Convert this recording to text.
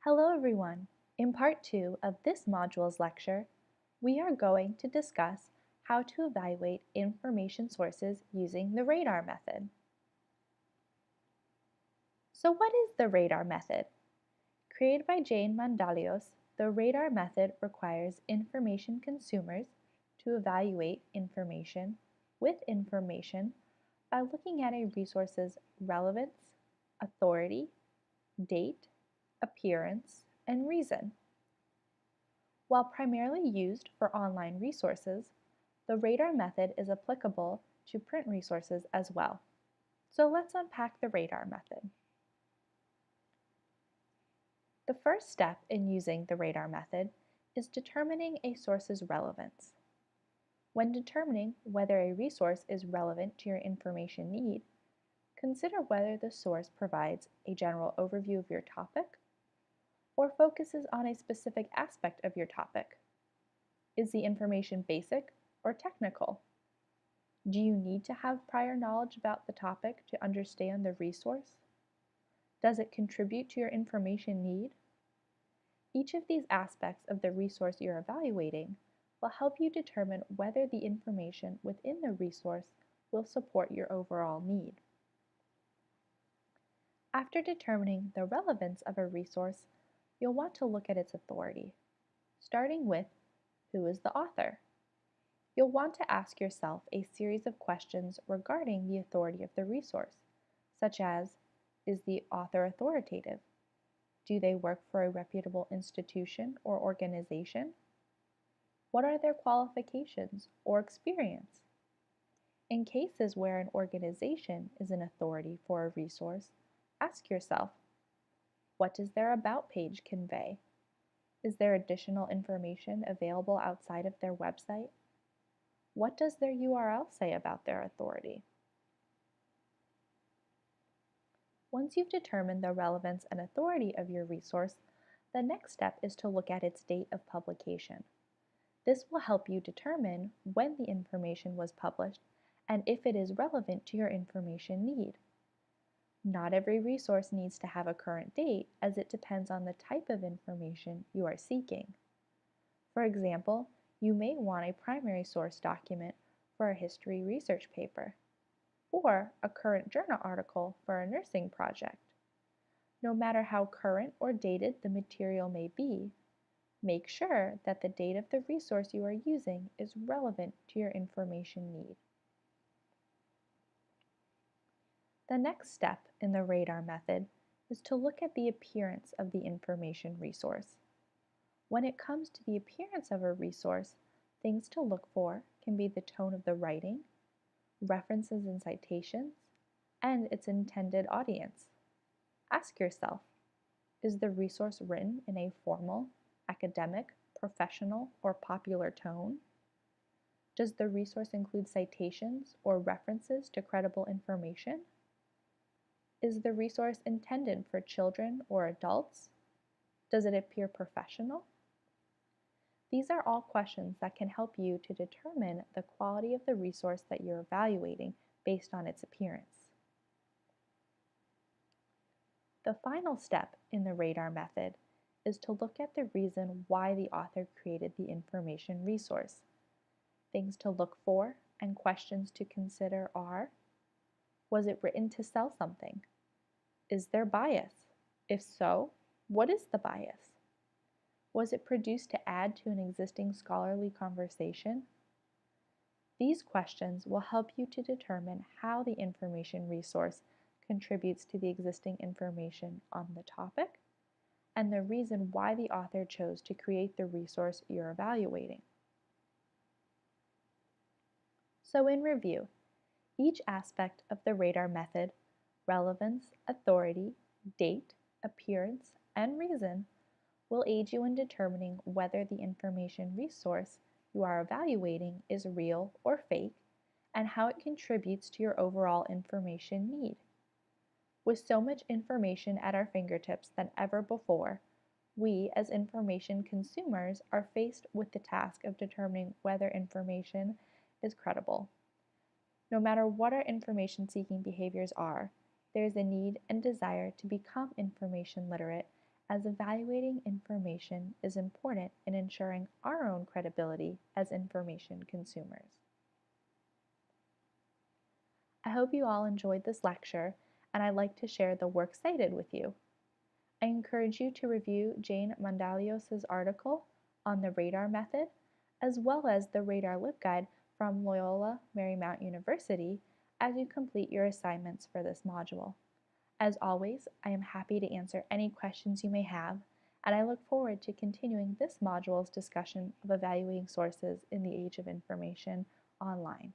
Hello everyone! In part 2 of this module's lecture, we are going to discuss how to evaluate information sources using the radar method. So what is the radar method? Created by Jane Mandalios, the radar method requires information consumers to evaluate information with information by looking at a resource's relevance, authority, date, appearance, and reason. While primarily used for online resources, the radar method is applicable to print resources as well. So let's unpack the radar method. The first step in using the radar method is determining a source's relevance. When determining whether a resource is relevant to your information need, consider whether the source provides a general overview of your topic or focuses on a specific aspect of your topic. Is the information basic or technical? Do you need to have prior knowledge about the topic to understand the resource? Does it contribute to your information need? Each of these aspects of the resource you're evaluating will help you determine whether the information within the resource will support your overall need. After determining the relevance of a resource, you'll want to look at its authority, starting with who is the author. You'll want to ask yourself a series of questions regarding the authority of the resource, such as, is the author authoritative? Do they work for a reputable institution or organization? What are their qualifications or experience? In cases where an organization is an authority for a resource, ask yourself, what does their About page convey? Is there additional information available outside of their website? What does their URL say about their authority? Once you've determined the relevance and authority of your resource, the next step is to look at its date of publication. This will help you determine when the information was published and if it is relevant to your information need. Not every resource needs to have a current date, as it depends on the type of information you are seeking. For example, you may want a primary source document for a history research paper, or a current journal article for a nursing project. No matter how current or dated the material may be, make sure that the date of the resource you are using is relevant to your information need. The next step in the radar method is to look at the appearance of the information resource. When it comes to the appearance of a resource, things to look for can be the tone of the writing, references and citations, and its intended audience. Ask yourself, is the resource written in a formal, academic, professional, or popular tone? Does the resource include citations or references to credible information? Is the resource intended for children or adults? Does it appear professional? These are all questions that can help you to determine the quality of the resource that you're evaluating based on its appearance. The final step in the radar method is to look at the reason why the author created the information resource. Things to look for and questions to consider are, was it written to sell something? Is there bias? If so, what is the bias? Was it produced to add to an existing scholarly conversation? These questions will help you to determine how the information resource contributes to the existing information on the topic and the reason why the author chose to create the resource you're evaluating. So in review, each aspect of the radar method, relevance, authority, date, appearance, and reason, will aid you in determining whether the information resource you are evaluating is real or fake and how it contributes to your overall information need. With so much information at our fingertips than ever before, we as information consumers are faced with the task of determining whether information is credible. No matter what our information-seeking behaviors are, there is a need and desire to become information literate as evaluating information is important in ensuring our own credibility as information consumers. I hope you all enjoyed this lecture, and I'd like to share the works cited with you. I encourage you to review Jane Mandalios' article on the radar method, as well as the Radar LibGuide from Loyola Marymount University as you complete your assignments for this module. As always, I am happy to answer any questions you may have, and I look forward to continuing this module's discussion of evaluating sources in the age of information online.